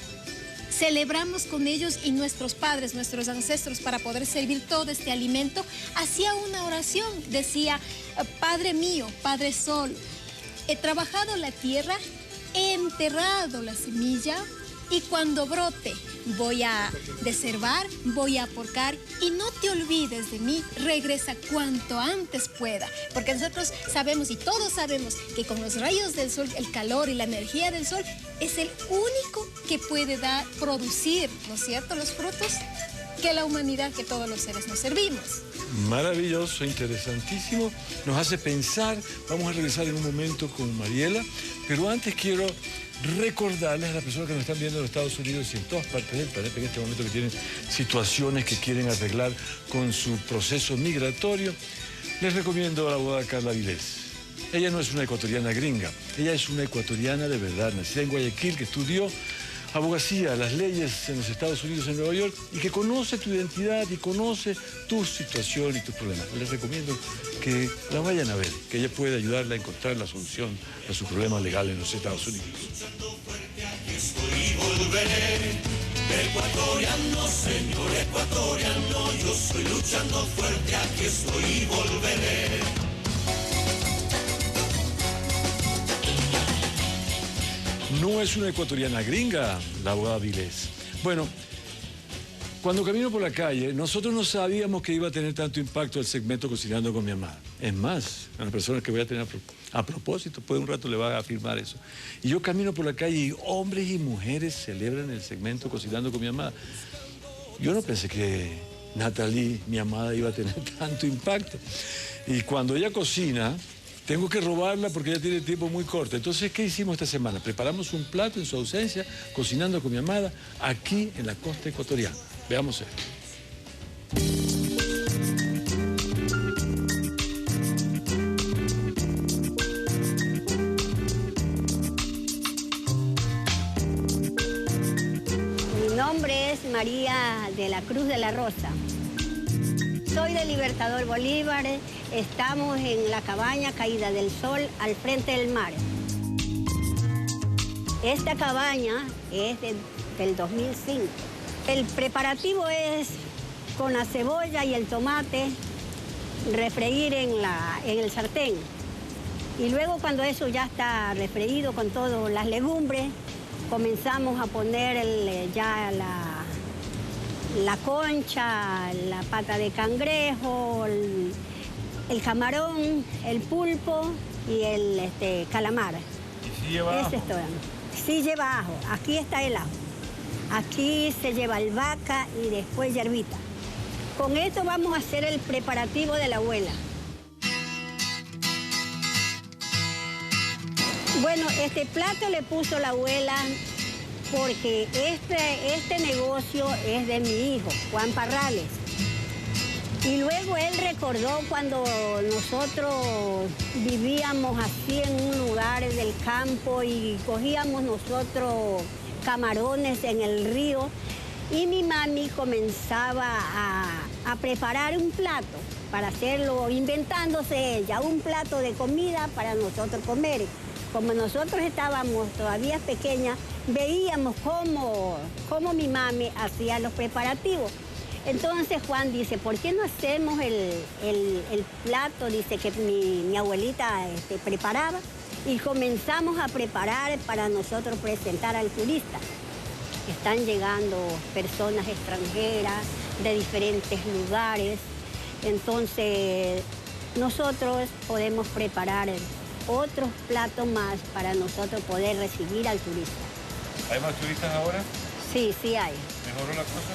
celebramos con ellos y nuestros padres, nuestros ancestros, para poder servir todo este alimento. Hacía una oración, decía: Padre mío, Padre Sol, he trabajado la tierra, he enterrado la semilla y cuando brote voy a deservar, voy a aporcar y no te olvides de mí, regresa cuanto antes pueda. Porque nosotros sabemos y todos sabemos que con los rayos del sol, el calor y la energía del sol es el único que puede producir, ¿no es cierto?, los frutos que la humanidad, que todos los seres nos servimos. Maravilloso, interesantísimo, nos hace pensar. Vamos a regresar en un momento con Mariela, pero antes quiero recordarles a las personas que nos están viendo en los Estados Unidos y en todas partes del planeta en este momento, que tienen situaciones que quieren arreglar con su proceso migratorio, les recomiendo a la abogada Carla Vilés. Ella no es una ecuatoriana gringa, ella es una ecuatoriana de verdad, nacida en Guayaquil, que estudió abogacía, las leyes en los Estados Unidos, en Nueva York, y que conoce tu identidad y conoce tu situación y tus problemas. Les recomiendo que la vayan a ver, que ella puede ayudarla a encontrar la solución a su problema legal en los Estados Unidos. Ecuatoriano, señor ecuatoriano, yo soy luchando fuerte, aquí estoy y volveré. No es una ecuatoriana gringa, la abogada Vilés. Bueno, cuando camino por la calle, nosotros no sabíamos que iba a tener tanto impacto el segmento Cocinando con mi amada. Es más, a las personas que voy a tener a propósito, pues un rato le va a afirmar eso. Y yo camino por la calle y hombres y mujeres celebran el segmento Cocinando con mi amada. Yo no pensé que Natalie, mi amada, iba a tener tanto impacto. Y cuando ella cocina, tengo que robarla porque ella tiene el tiempo muy corto. Entonces, ¿qué hicimos esta semana? Preparamos un plato en su ausencia, Cocinando con mi amada, aquí en la costa ecuatoriana. Veamos esto. Mi nombre es María de la Cruz de la Rosa. Soy de Libertador Bolívar. Estamos en la cabaña Caída del Sol, al frente del mar. Esta cabaña es del 2005. El preparativo es con la cebolla y el tomate, refreír en el sartén. Y luego cuando eso ya está refreído con todas las legumbres, comenzamos a poner ya la concha, la pata de cangrejo, el camarón, el pulpo y el calamar. ¿Y si lleva ajo? Ese es todo. Sí lleva ajo. Aquí está el ajo. Aquí se lleva albahaca y después hierbita. Con esto vamos a hacer el preparativo de la abuela. Bueno, este plato le puso la abuela porque este negocio es de mi hijo, Juan Parrales. Y luego él recordó cuando nosotros vivíamos así en un lugar del campo y cogíamos nosotros camarones en el río y mi mami comenzaba a preparar un plato para hacerlo, inventándose ella, un plato de comida para nosotros comer. Como nosotros estábamos todavía pequeñas, veíamos cómo mi mami hacía los preparativos. Entonces Juan dice, ¿por qué no hacemos el plato? Dice que mi abuelita preparaba y comenzamos a preparar para nosotros presentar al turista. Están llegando personas extranjeras de diferentes lugares, entonces nosotros podemos preparar otros platos más para nosotros poder recibir al turista. ¿Hay más turistas ahora? Sí, sí hay. ¿Mejoró la cosa?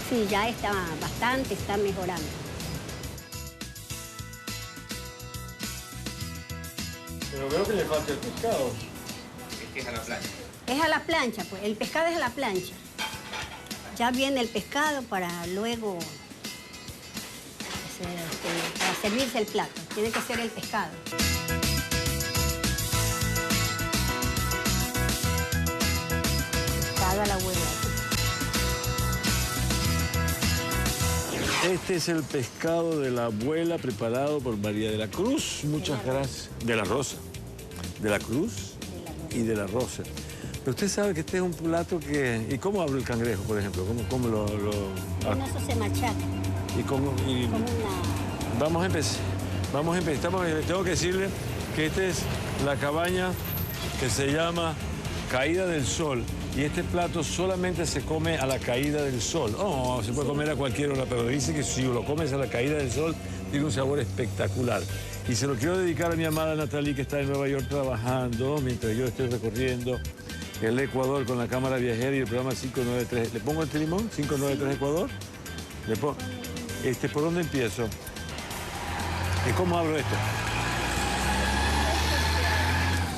Sí, ya está bastante, está mejorando. Pero veo que le falta el pescado. Es que es a la plancha. Es a la plancha, pues. El pescado es a la plancha. Ya viene el pescado para luego para servirse el plato. Tiene que ser el pescado. Pescado a la abuela. Este es el pescado de la abuela preparado por María de la Cruz. Muchas gracias. De la Rosa. De la Cruz y de la Rosa. Pero usted sabe que este es un plato que... ¿Y cómo abro el cangrejo, por ejemplo? ¿Cómo lo...? Con eso se machaca. ¿Y cómo...? Y... Como una... Vamos a empezar. Tengo que decirle que esta es la cabaña que se llama Caída del Sol. Y este plato solamente se come a la caída del sol. Oh, se puede comer a cualquier hora, pero dice que si lo comes a la caída del sol, tiene un sabor espectacular. Y se lo quiero dedicar a mi amada Natalie, que está en Nueva York trabajando, mientras yo estoy recorriendo el Ecuador con la cámara viajera y el programa 593. ¿Le pongo este limón? 593 Ecuador. Le pongo... ¿Por dónde empiezo? ¿Y cómo abro esto?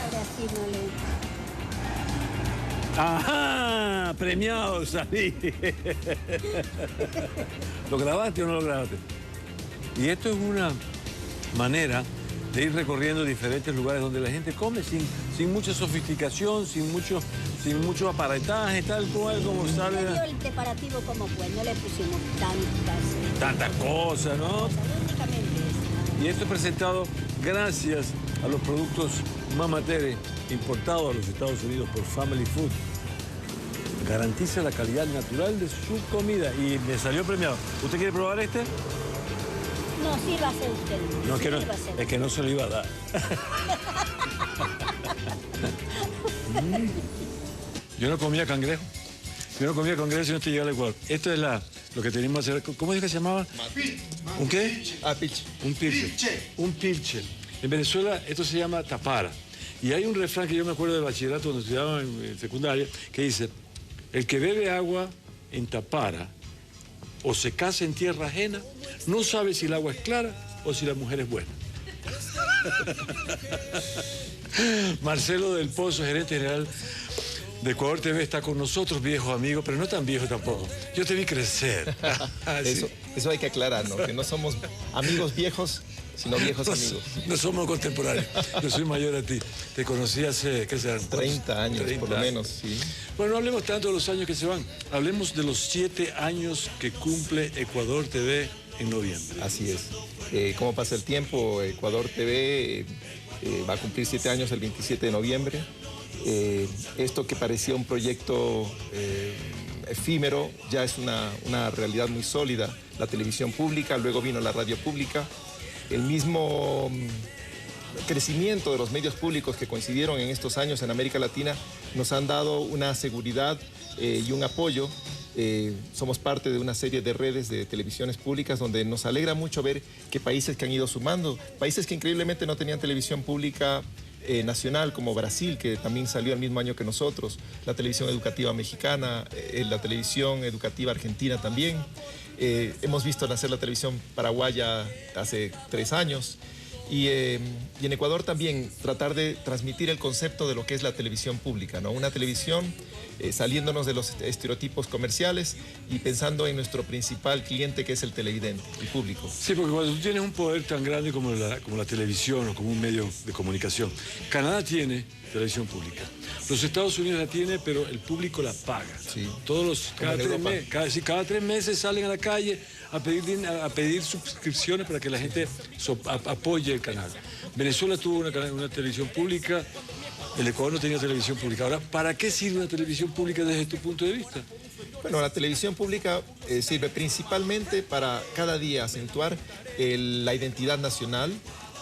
Ahora sí no le... ¡Ajá! ¡Premiado, salí! ¿Lo grabaste o no lo grabaste? Y esto es una manera de ir recorriendo diferentes lugares donde la gente come sin mucha sofisticación, sin mucho aparataje, tal cual como sale. El preparativo como fue, no le pusimos tantas cosas, ¿no? Únicamente eso. Y esto es presentado gracias a los productos Mama Tere, importados a los Estados Unidos por Family Food. Garantiza la calidad natural de su comida y me salió premiado. ¿Usted quiere probar este? No, sí va a ser usted. No, sí, es que no se lo iba a dar. Yo no comía cangrejo. Yo no comía cangrejo si no te llegaba al Ecuador. Esto es lo que teníamos que hacer. ¿Cómo es que se llamaba? ¿Un qué? Pilche. Un pilche. Un pilche. En Venezuela esto se llama tapara. Y hay un refrán que yo me acuerdo del bachillerato cuando estudiaba en secundaria, que dice, el que bebe agua en tapara o se casa en tierra ajena, no sabe si el agua es clara o si la mujer es buena. Marcelo del Pozo, gerente general de Ecuador TV, está con nosotros, viejo amigo, pero no tan viejo tampoco. Yo te vi crecer. Eso hay que aclarar, ¿no? Que no somos amigos viejos, sino viejos amigos. No somos contemporáneos. Yo soy mayor a ti. Te conocí hace, ¿qué serán? 30 años, 30 por lo menos, sí. Bueno, no hablemos tanto de los años que se van. Hablemos de los 7 años que cumple Ecuador TV en noviembre. Así es. ¿Cómo pasa el tiempo? Ecuador TV va a cumplir 7 años el 27 de noviembre. Esto que parecía un proyecto efímero ya es una realidad muy sólida. La televisión pública, luego vino la radio pública. El mismo crecimiento de los medios públicos que coincidieron en estos años en América Latina nos han dado una seguridad y un apoyo. Somos parte de una serie de redes de televisiones públicas donde nos alegra mucho ver que países que han ido sumando, países que increíblemente no tenían televisión pública nacional, como Brasil, que también salió el mismo año que nosotros, la televisión educativa mexicana, la televisión educativa argentina también. Hemos visto nacer la televisión paraguaya hace 3 años. Y en Ecuador también tratar de transmitir el concepto de lo que es la televisión pública, ¿no? Una televisión saliéndonos de los estereotipos comerciales y pensando en nuestro principal cliente, que es el televidente, el público. Sí, porque cuando tú tienes un poder tan grande como la televisión o como un medio de comunicación, Canadá tiene televisión pública. Los Estados Unidos la tiene, pero el público la paga. Sí. Cada 3 meses salen a la calle a pedir suscripciones para que la gente apoye el canal. Venezuela tuvo una televisión pública, el Ecuador no tenía televisión pública. Ahora, ¿para qué sirve una televisión pública desde tu punto de vista? Bueno, la televisión pública sirve principalmente para cada día acentuar la identidad nacional,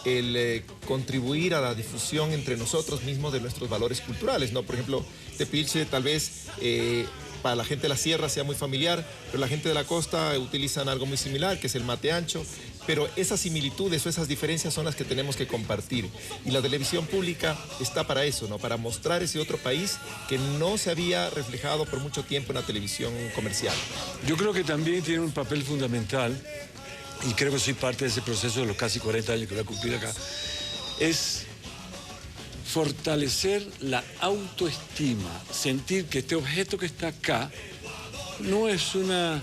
el contribuir a la difusión entre nosotros mismos de nuestros valores culturales, ¿no? Por ejemplo, Tepilche tal vez para la gente de la sierra sea muy familiar, pero la gente de la costa utilizan algo muy similar, que es el mate ancho, pero esas similitudes o esas diferencias son las que tenemos que compartir. Y la televisión pública está para eso, ¿no? Para mostrar ese otro país que no se había reflejado por mucho tiempo en la televisión comercial. Yo creo que también tiene un papel fundamental, y creo que soy parte de ese proceso de los casi 40 años que voy a cumplir acá, es fortalecer la autoestima, sentir que este objeto que está acá no es una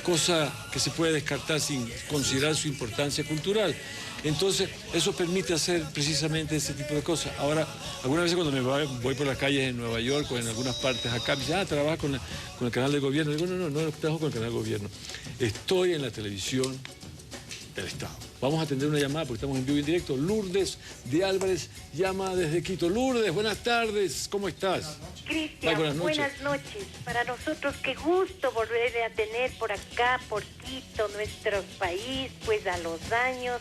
cosa que se puede descartar sin considerar su importancia cultural. Entonces, eso permite hacer precisamente ese tipo de cosas. Ahora, algunas veces cuando voy por las calles en Nueva York o en algunas partes acá, me dicen, trabaja con el canal de gobierno. Digo, no trabajo con el canal de gobierno. Estoy en la televisión del Estado. Vamos a atender una llamada porque estamos en vivo y en directo. Lourdes de Álvarez llama desde Quito. Lourdes, buenas tardes, ¿cómo estás? Cristian, buenas noches. Para nosotros qué gusto volver a tener por acá, por Quito, nuestro país, pues a los años,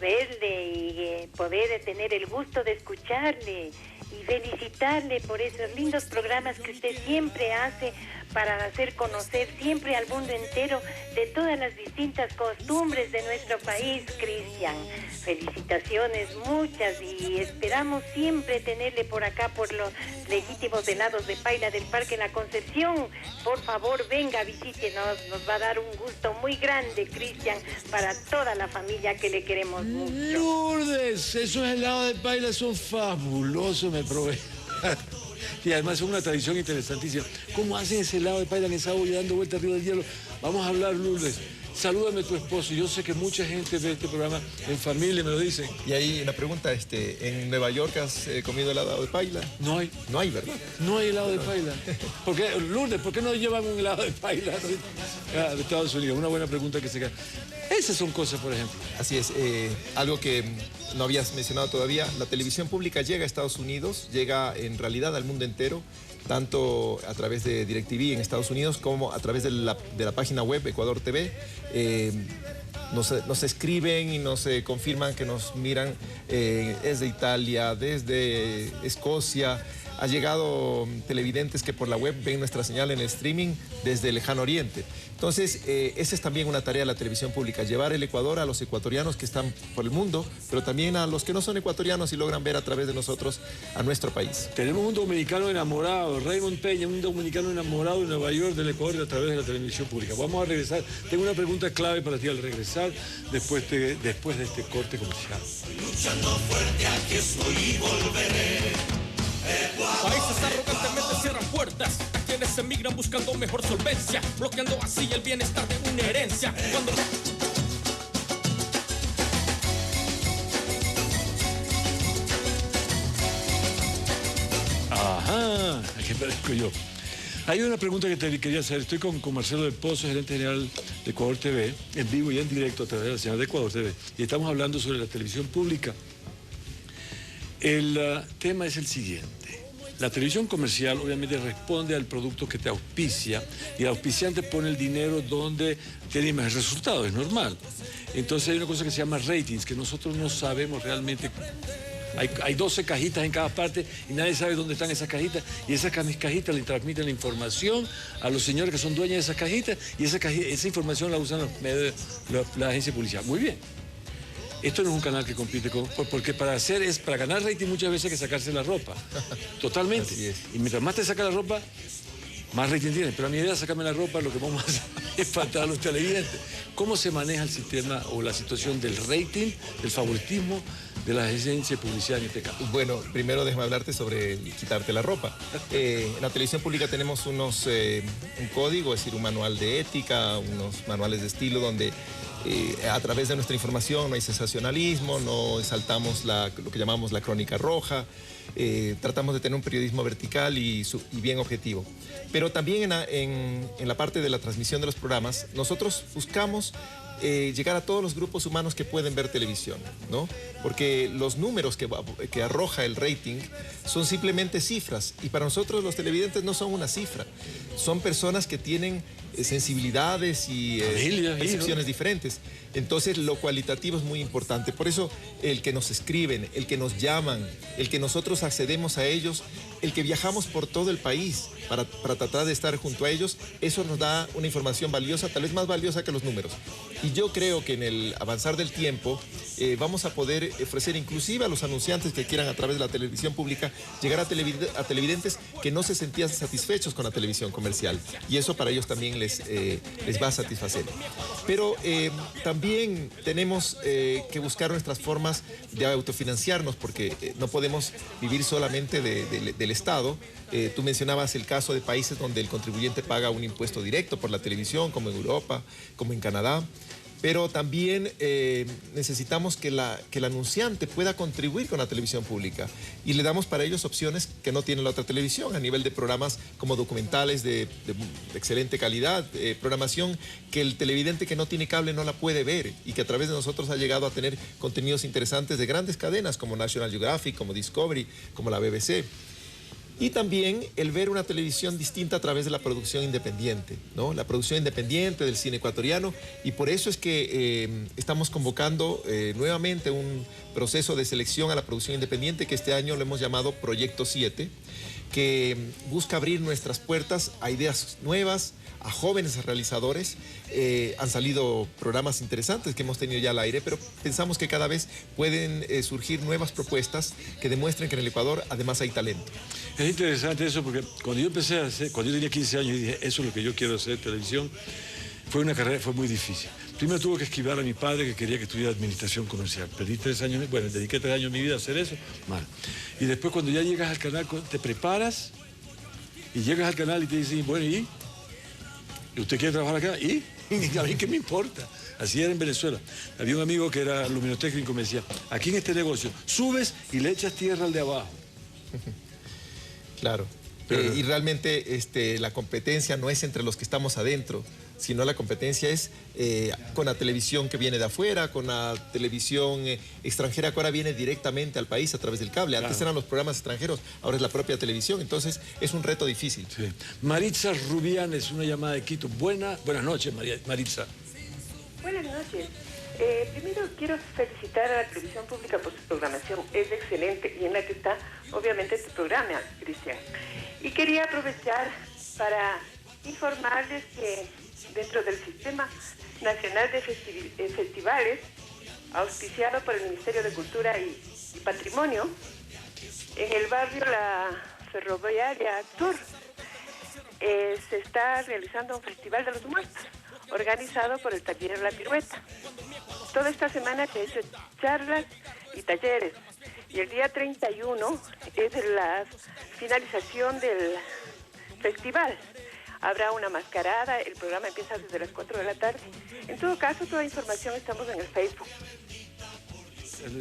verle y poder tener el gusto de escucharle y felicitarle por esos lindos programas que usted siempre hace para hacer conocer siempre al mundo entero de todas las distintas costumbres de nuestro país, Cristian. Felicitaciones muchas y esperamos siempre tenerle por acá por los legítimos helados de paila del Parque La Concepción. Por favor, venga, visítenos, nos va a dar un gusto muy grande, Cristian, para toda la familia que le queremos mucho. Lourdes, esos helados de paila son fabulosos, me probé. Y además es una tradición interesantísima. ¿Cómo hacen ese helado de paila en esa olla dando vuelta arriba del hielo? Vamos a hablar, Lourdes. Salúdame a tu esposo. Yo sé que mucha gente ve este programa en familia, me lo dicen. Y ahí una pregunta, ¿en Nueva York has comido helado de paila? No hay. No hay, ¿verdad? No hay helado de paila. Lourdes, ¿por qué no llevan un helado de paila de Estados Unidos? Una buena pregunta que se queda. Esas son cosas, por ejemplo. Así es. Algo que no habías mencionado todavía, la televisión pública llega a Estados Unidos, llega en realidad al mundo entero, tanto a través de DirecTV en Estados Unidos como a través de la página web Ecuador TV. Nos escriben y nos confirman que nos miran desde Italia, desde Escocia, ha llegado televidentes que por la web ven nuestra señal en el streaming desde el lejano oriente. Entonces, esa es también una tarea de la televisión pública, llevar el Ecuador a los ecuatorianos que están por el mundo, pero también a los que no son ecuatorianos y logran ver a través de nosotros a nuestro país. Tenemos un dominicano enamorado, Raymond Peña, un dominicano enamorado de Nueva York, del Ecuador, a través de la televisión pública. Vamos a regresar. Tengo una pregunta clave para ti al regresar, después de este corte comercial. Luchando fuerte, aquí estoy y volveré. Países arrogantemente cierran puertas a quienes emigran buscando mejor solvencia, bloqueando así el bienestar de una herencia. Cuando... Ajá, aquí parezco yo. Hay una pregunta que te quería hacer. Estoy con Marcelo del Pozo, gerente general de Ecuador TV, en vivo y en directo a través de la señal de Ecuador TV. Y estamos hablando sobre la televisión pública. El tema es el siguiente. La televisión comercial obviamente responde al producto que te auspicia y el auspiciante pone el dinero donde tiene más resultados, es normal. Entonces hay una cosa que se llama ratings, que nosotros no sabemos realmente. Hay 12 cajitas en cada parte y nadie sabe dónde están esas cajitas, y esas cajitas le transmiten la información a los señores que son dueños de esas cajitas, y esa información la usan los medios, la agencia de publicidad. Muy bien. Esto no es un canal que compite porque para ganar rating muchas veces hay que sacarse la ropa. Totalmente. Y mientras más te saca la ropa, más rating tienes. Pero a mi idea es sacarme la ropa, lo que vamos a hacer es faltar a los televidentes. ¿Cómo se maneja el sistema o la situación del rating, del favoritismo de las agencias de publicidad en este caso? Bueno, primero déjame hablarte sobre quitarte la ropa. En la televisión pública tenemos un código, es decir, un manual de ética, unos manuales de estilo donde a través de nuestra información no hay sensacionalismo, no exaltamos lo que llamamos la crónica roja, tratamos de tener un periodismo vertical y bien objetivo. Pero también en la parte de la transmisión de los programas, nosotros buscamos llegar a todos los grupos humanos que pueden ver televisión, ¿no? Porque los números que arroja el rating son simplemente cifras, y para nosotros los televidentes no son una cifra, son personas que tienen sensibilidades y percepciones diferentes. Entonces lo cualitativo es muy importante. Por eso el que nos escriben, el que nos llaman, el que nosotros accedemos a ellos, el que viajamos por todo el país para tratar de estar junto a ellos, eso nos da una información valiosa, tal vez más valiosa que los números. Y yo creo que en el avanzar del tiempo vamos a poder ofrecer inclusive a los anunciantes que quieran a través de la televisión pública llegar a televidentes que no se sentían satisfechos con la televisión comercial. Y eso para ellos también les va a satisfacer. Pero también tenemos que buscar nuestras formas de autofinanciarnos, porque no podemos vivir solamente del Estado. Tú mencionabas el caso de países donde el contribuyente paga un impuesto directo por la televisión, como en Europa, como en Canadá. Pero también necesitamos que el anunciante pueda contribuir con la televisión pública, y le damos para ellos opciones que no tiene la otra televisión a nivel de programas como documentales de excelente calidad, programación que el televidente que no tiene cable no la puede ver, y que a través de nosotros ha llegado a tener contenidos interesantes de grandes cadenas como National Geographic, como Discovery, como la BBC. Y también el ver una televisión distinta a través de la producción independiente, ¿no? La producción independiente del cine ecuatoriano, y por eso es que estamos convocando nuevamente un proceso de selección a la producción independiente que este año lo hemos llamado Proyecto 7, que busca abrir nuestras puertas a ideas nuevas, a jóvenes realizadores. Han salido programas interesantes que hemos tenido ya al aire, pero pensamos que cada vez pueden surgir nuevas propuestas que demuestren que en el Ecuador además hay talento. Es interesante eso, porque cuando yo empecé a hacer, cuando yo tenía 15 años y dije, eso es lo que yo quiero hacer, televisión, fue una carrera, fue muy difícil. Primero tuve que esquivar a mi padre, que quería que estudiara administración comercial. Perdí 3 años, bueno, dediqué 3 años de mi vida a hacer eso, mal. Y después cuando ya llegas al canal, te preparas y llegas al canal y te dicen, bueno, ¿y usted quiere trabajar acá? ¿Y a mí qué me importa? Así era en Venezuela. Había un amigo que era luminotécnico y me decía, aquí en este negocio, subes y le echas tierra al de abajo. Claro. Y realmente la competencia no es entre los que estamos adentro, sino la competencia es con la televisión que viene de afuera, con la televisión extranjera que ahora viene directamente al país a través del cable. Antes eran los programas extranjeros, ahora es la propia televisión, entonces es un reto difícil. Sí. Maritza Rubianes, una llamada de Quito. Buenas noches, Maritza. Buenas noches. Primero quiero felicitar a la televisión pública por su programación, es excelente, y en la que está obviamente tu programa, Cristian. Y quería aprovechar para informarles que dentro del Sistema Nacional de Festivales, auspiciado por el Ministerio de Cultura y Patrimonio, en el barrio La Ferroviaria Sur, se está realizando un Festival de los Muertos, organizado por el taller La Pirueta. Toda esta semana se ha hecho charlas y talleres, y el día 31 es la finalización del festival. Habrá una mascarada, el programa empieza desde las 4 de la tarde. En todo caso, toda información estamos en el Facebook.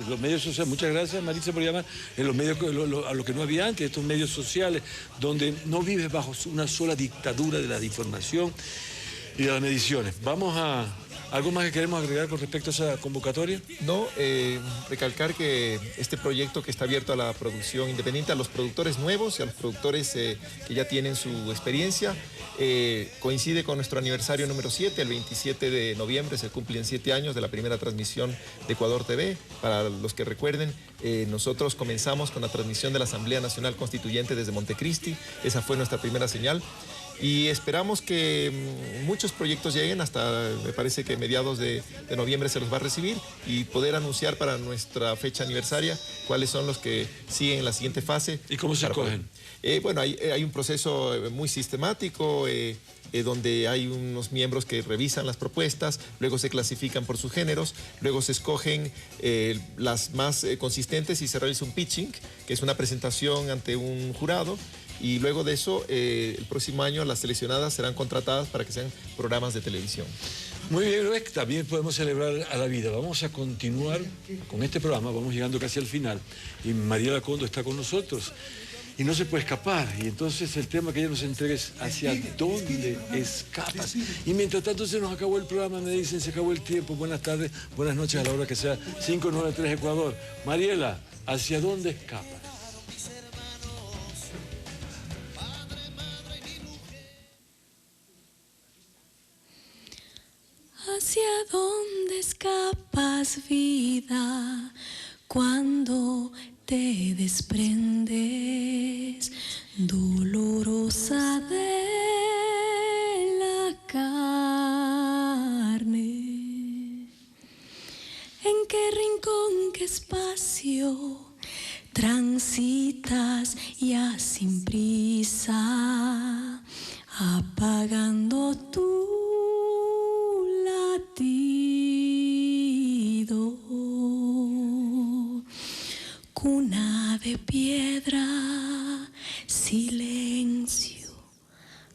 Los medios sociales, muchas gracias Maritza por llamar, en los medios, a lo que no había antes, estos medios sociales, donde no vives bajo una sola dictadura de la información y de las mediciones. Vamos a... ¿Algo más que queremos agregar con respecto a esa convocatoria? No, recalcar que este proyecto que está abierto a la producción independiente, a los productores nuevos y a los productores que ya tienen su experiencia, coincide con nuestro aniversario número 7, el 27 de noviembre se cumplen 7 años de la primera transmisión de Ecuador TV. Para los que recuerden, nosotros comenzamos con la transmisión de la Asamblea Nacional Constituyente desde Montecristi, esa fue nuestra primera señal. Y esperamos que muchos proyectos lleguen, hasta me parece que mediados de noviembre se los va a recibir, y poder anunciar para nuestra fecha aniversaria cuáles son los que siguen en la siguiente fase. ¿Y cómo se escogen? Bueno, hay un proceso muy sistemático, donde hay unos miembros que revisan las propuestas, luego se clasifican por sus géneros, luego se escogen las más consistentes y se realiza un pitching, que es una presentación ante un jurado. Y luego de eso, el próximo año las seleccionadas serán contratadas para que sean programas de televisión. Muy bien, Luis, también podemos celebrar a la vida. Vamos a continuar con este programa, vamos llegando casi al final. Y Mariela Condo está con nosotros y no se puede escapar. Y entonces el tema que ella nos entrega es ¿hacia dónde escapas? Y mientras tanto se nos acabó el programa, me dicen, se acabó el tiempo. Buenas tardes, buenas noches a la hora que sea, 593 Ecuador. Mariela, ¿hacia dónde escapas? ¿Hacia dónde escapas, vida, cuando te desprendes, dolorosa de la carne? ¿En qué rincón, qué espacio transitas ya sin prisa, apagando tu latido? Cuna de piedra, silencio,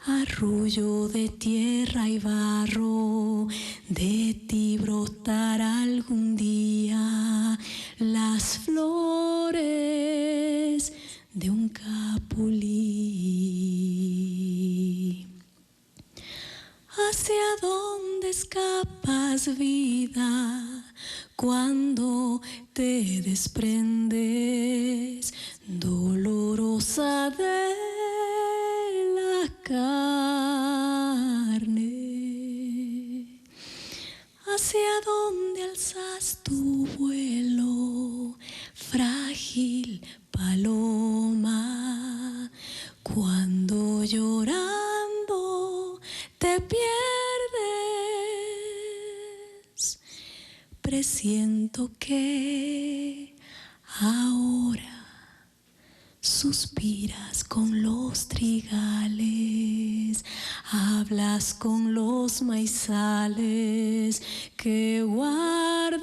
arrullo de tierra y barro, de ti brotará algún día las flores de un capulí. ¿Hacia dónde escapas, vida, cuando te desprendes, dolorosa de la carne? ¿Hacia dónde alzas tu vuelo, frágil paloma, cuando llorando te pierdes? Presiento que ahora suspiras con los trigales, hablas con los maizales que guardan